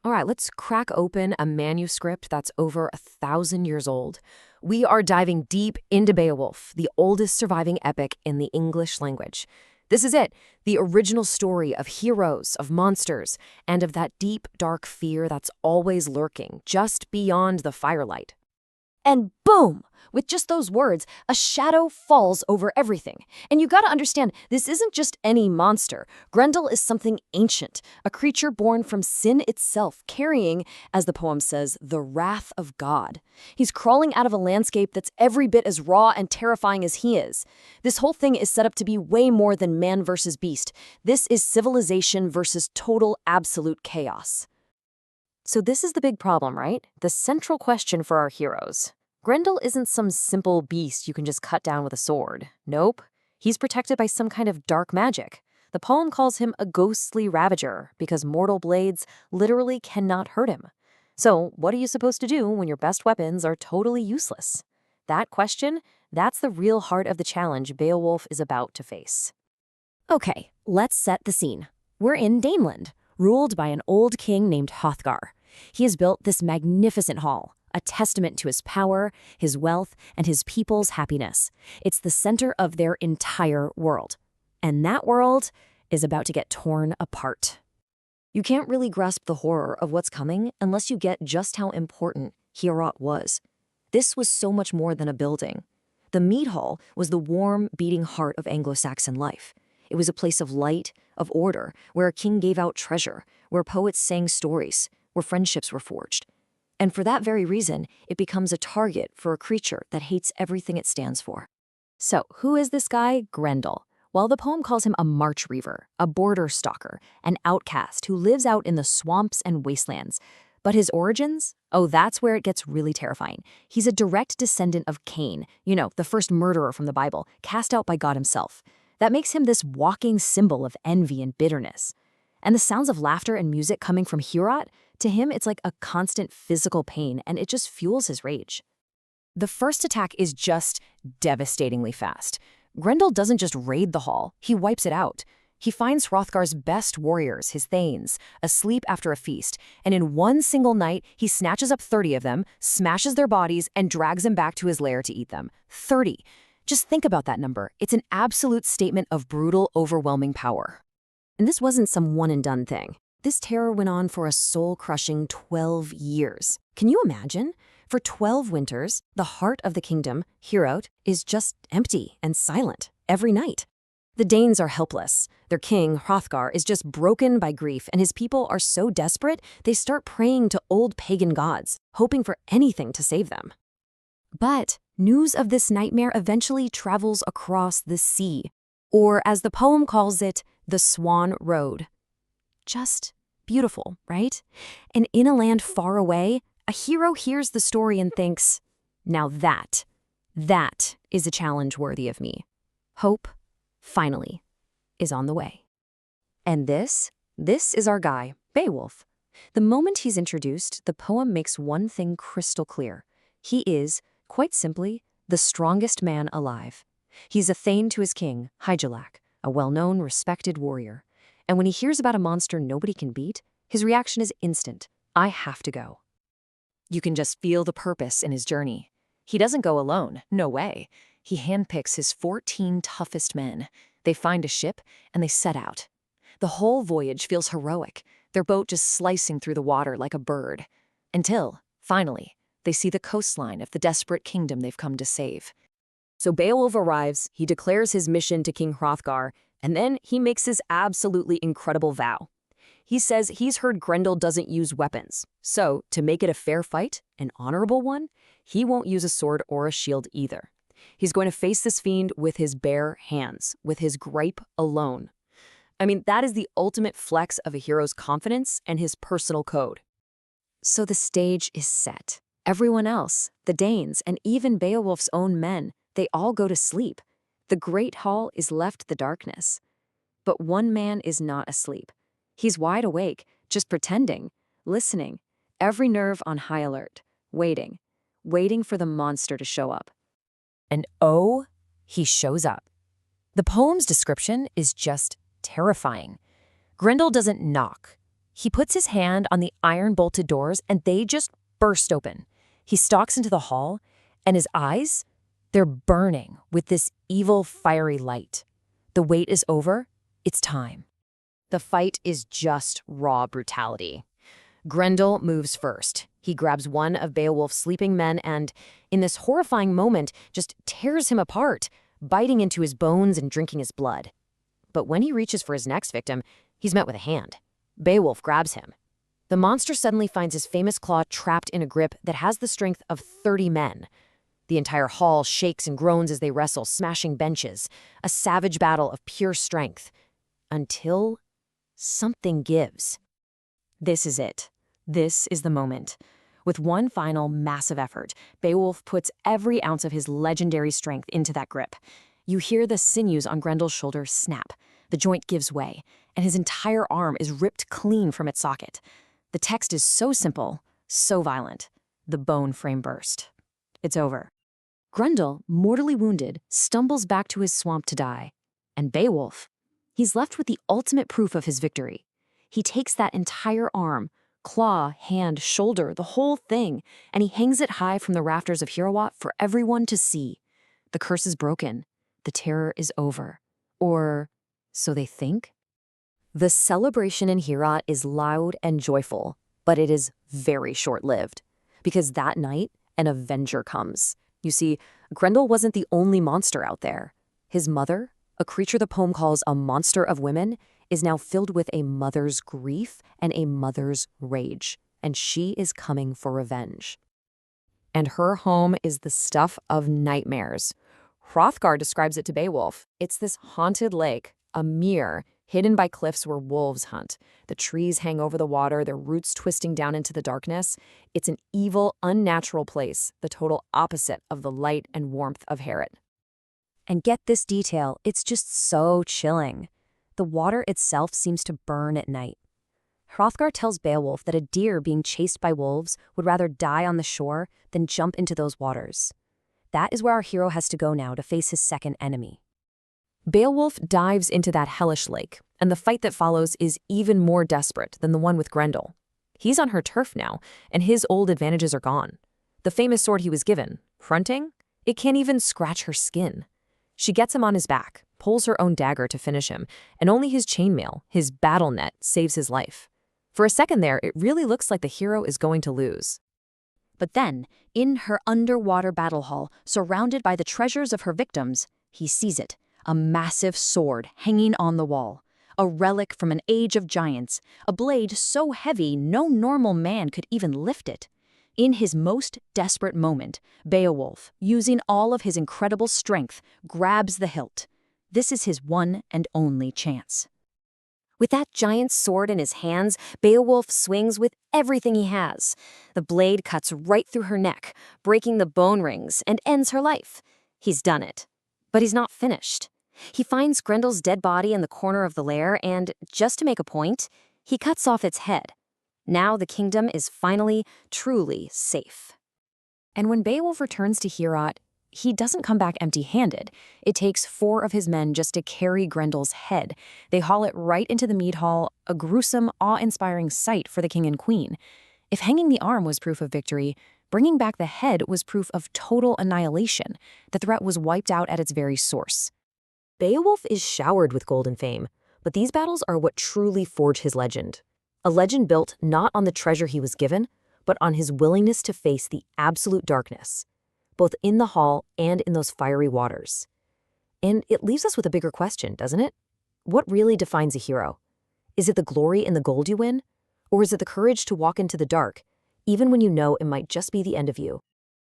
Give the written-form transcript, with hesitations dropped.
All right, let's crack open a manuscript that's over 1,000 years old. We are diving deep into Beowulf, the oldest surviving epic in the English language. This is it, the original story of heroes, of monsters, and of that deep, dark fear that's always lurking just beyond the firelight. And boom! With just those words, a shadow falls over everything. And you gotta understand, this isn't just any monster. Grendel is something ancient, a creature born from sin itself, carrying, as the poem says, the wrath of God. He's crawling out of a landscape that's every bit as raw and terrifying as he is. This whole thing is set up to be way more than man versus beast. This is civilization versus total, absolute chaos. So this is the big problem, right? The central question for our heroes. Grendel isn't some simple beast you can just cut down with a sword. Nope. He's protected by some kind of dark magic. The poem calls him a ghostly ravager because mortal blades literally cannot hurt him. So what are you supposed to do when your best weapons are totally useless? That question, that's the real heart of the challenge Beowulf is about to face. Okay, let's set the scene. We're in Daneland, ruled by an old king named Hrothgar. He has built this magnificent hall, a testament to his power, his wealth, and his people's happiness. It's the center of their entire world. And that world is about to get torn apart. You can't really grasp the horror of what's coming unless you get just how important Heorot was. This was so much more than a building. The mead hall was the warm, beating heart of Anglo-Saxon life. It was a place of light, of order, where a king gave out treasure, where poets sang stories, where friendships were forged. And for that very reason, it becomes a target for a creature that hates everything it stands for. So, who is this guy, Grendel? Well, the poem calls him a march reaver, a border stalker, an outcast who lives out in the swamps and wastelands. But his origins? Oh, that's where it gets really terrifying. He's a direct descendant of Cain, the first murderer from the Bible, cast out by God himself. That makes him this walking symbol of envy and bitterness. And the sounds of laughter and music coming from Heorot, to him, it's like a constant physical pain, and it just fuels his rage. The first attack is just devastatingly fast. Grendel doesn't just raid the hall, he wipes it out. He finds Hrothgar's best warriors, his thanes, asleep after a feast, and in one single night, he snatches up 30 of them, smashes their bodies, and drags them back to his lair to eat them. 30. Just think about that number. It's an absolute statement of brutal, overwhelming power. And this wasn't some one-and-done thing. This terror went on for a soul-crushing 12 years. Can you imagine? For 12 winters, the heart of the kingdom, Heorot, is just empty and silent every night. The Danes are helpless. Their king, Hrothgar, is just broken by grief, and his people are so desperate, they start praying to old pagan gods, hoping for anything to save them. But news of this nightmare eventually travels across the sea, or as the poem calls it, the Swan Road. Just beautiful, right? And in a land far away, a hero hears the story and thinks, now that is a challenge worthy of me. Hope, finally, is on the way. And this is our guy, Beowulf. The moment he's introduced, the poem makes one thing crystal clear. He is, quite simply, the strongest man alive. He's a thane to his king, Hygelac, a well-known, respected warrior. And when he hears about a monster nobody can beat, his reaction is instant. I have to go. You can just feel the purpose in his journey. He doesn't go alone, no way. He handpicks his 14 toughest men. They find a ship, and they set out. The whole voyage feels heroic, their boat just slicing through the water like a bird. Until, finally, they see the coastline of the desperate kingdom they've come to save. So Beowulf arrives, he declares his mission to King Hrothgar, and then he makes his absolutely incredible vow. He says he's heard Grendel doesn't use weapons, so to make it a fair fight, an honorable one, he won't use a sword or a shield either. He's going to face this fiend with his bare hands, with his gripe alone. I mean, that is the ultimate flex of a hero's confidence and his personal code. So the stage is set. Everyone else, the Danes, and even Beowulf's own men, they all go to sleep. The great hall is left the darkness. But one man is not asleep. He's wide awake, just pretending, listening, every nerve on high alert, waiting for the monster to show up. And oh, he shows up. The poem's description is just terrifying. Grendel doesn't knock. He puts his hand on the iron-bolted doors, and they just burst open. He stalks into the hall, and his eyes, they're burning with this evil, fiery light. The wait is over. It's time. The fight is just raw brutality. Grendel moves first. He grabs one of Beowulf's sleeping men and, in this horrifying moment, just tears him apart, biting into his bones and drinking his blood. But when he reaches for his next victim, he's met with a hand. Beowulf grabs him. The monster suddenly finds his famous claw trapped in a grip that has the strength of 30 men. The entire hall shakes and groans as they wrestle, smashing benches. A savage battle of pure strength. Until something gives. This is it. This is the moment. With one final massive effort, Beowulf puts every ounce of his legendary strength into that grip. You hear the sinews on Grendel's shoulder snap. The joint gives way, and his entire arm is ripped clean from its socket. The text is so simple, so violent. The bone frame burst. It's over. Grendel, mortally wounded, stumbles back to his swamp to die. And Beowulf, he's left with the ultimate proof of his victory. He takes that entire arm, claw, hand, shoulder, the whole thing, and he hangs it high from the rafters of Heorot for everyone to see. The curse is broken. The terror is over. Or so they think? The celebration in Heorot is loud and joyful, but it is very short-lived. Because that night, an avenger comes. You see, Grendel wasn't the only monster out there. His mother, a creature the poem calls a monster of women, is now filled with a mother's grief and a mother's rage, and she is coming for revenge. And her home is the stuff of nightmares. Hrothgar describes it to Beowulf. It's this haunted lake, a mere, hidden by cliffs where wolves hunt. The trees hang over the water, their roots twisting down into the darkness. It's an evil, unnatural place, the total opposite of the light and warmth of Heorot. And get this detail, it's just so chilling. The water itself seems to burn at night. Hrothgar tells Beowulf that a deer being chased by wolves would rather die on the shore than jump into those waters. That is where our hero has to go now to face his second enemy. Beowulf dives into that hellish lake, and the fight that follows is even more desperate than the one with Grendel. He's on her turf now, and his old advantages are gone. The famous sword he was given, Hrunting, it can't even scratch her skin. She gets him on his back, pulls her own dagger to finish him, and only his chainmail, his battle net, saves his life. For a second there, it really looks like the hero is going to lose. But then, in her underwater battle hall, surrounded by the treasures of her victims, he sees it, a massive sword hanging on the wall, a relic from an age of giants, a blade so heavy no normal man could even lift it. In his most desperate moment, Beowulf, using all of his incredible strength, grabs the hilt. This is his one and only chance. With that giant sword in his hands, Beowulf swings with everything he has. The blade cuts right through her neck, breaking the bone rings, and ends her life. He's done it. But he's not finished. He finds Grendel's dead body in the corner of the lair, and, just to make a point, he cuts off its head. Now the kingdom is finally, truly safe. And when Beowulf returns to Heorot, he doesn't come back empty-handed. It takes 4 of his men just to carry Grendel's head. They haul it right into the mead hall, a gruesome, awe-inspiring sight for the king and queen. If hanging the arm was proof of victory, bringing back the head was proof of total annihilation. The threat was wiped out at its very source. Beowulf is showered with golden fame, but these battles are what truly forge his legend. A legend built not on the treasure he was given, but on his willingness to face the absolute darkness, both in the hall and in those fiery waters. And it leaves us with a bigger question, doesn't it? What really defines a hero? Is it the glory and the gold you win? Or is it the courage to walk into the dark, even when you know it might just be the end of you?